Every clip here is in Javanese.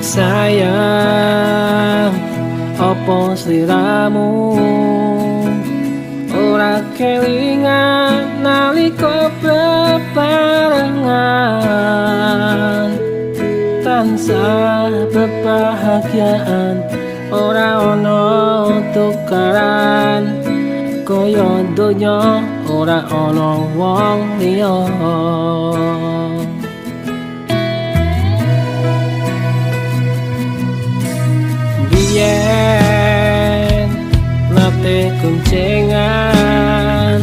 Sayang, opo sliramu ora kelingan nalika bebarengan, tansah bebahagiaan ora ono tukaran, kaya donya ora ono wong liya. Biyen nate kuncengan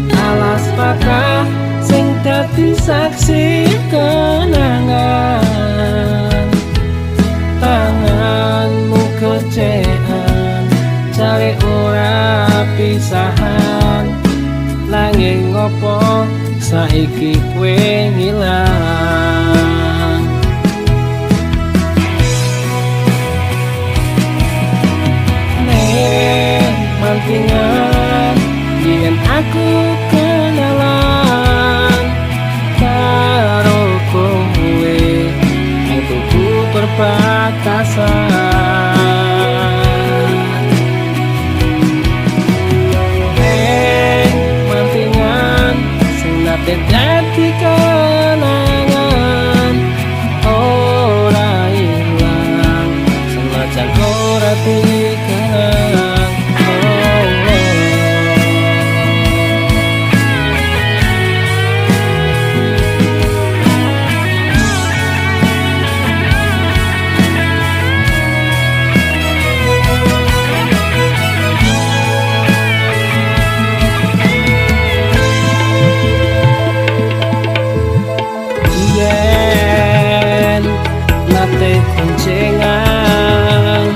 alas pakah sing dadi saksi kenangan, tanganmu kecekan cari ora pisahan, nanging ngopo saiki kowe ngilang. Mantingan yen aku kenalan karo kowe ning tuku perbatasan. Mantingan sing nate dadi kenangan ora ilang senajan ora dikenang. Kuncengan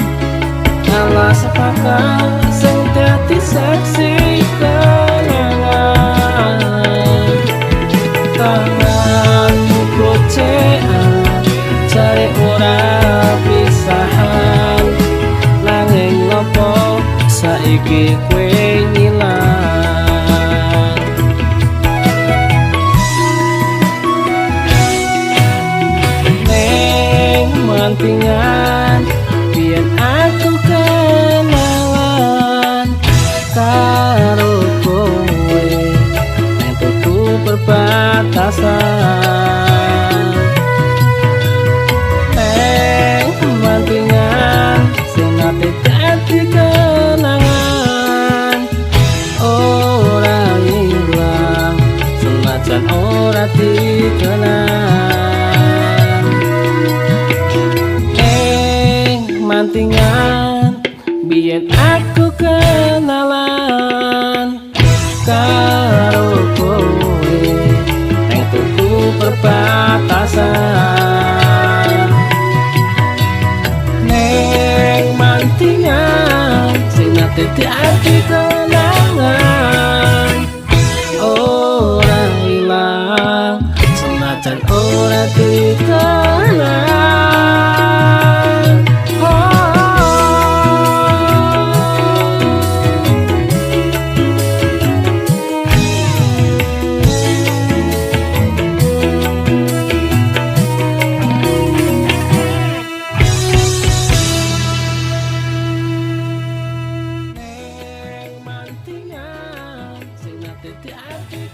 alas pakah sing dadi saksi kenangan, tanganmu gocekan cari ora pisahan, nanging ngopo saiki kowe ngilang. Mantingan biyen aku kenalan karo kowe nang tuku perbatasan. Mantingan sing nate dadi kenangan ora ilang senajan ora dikenang. Mantingan biyen aku kenalan karo kowe nang tuku perbatasan. Neng mantingan sing nate dadi kenangan ora ilang senajan ora dikenang. Mantingan sing nate dadi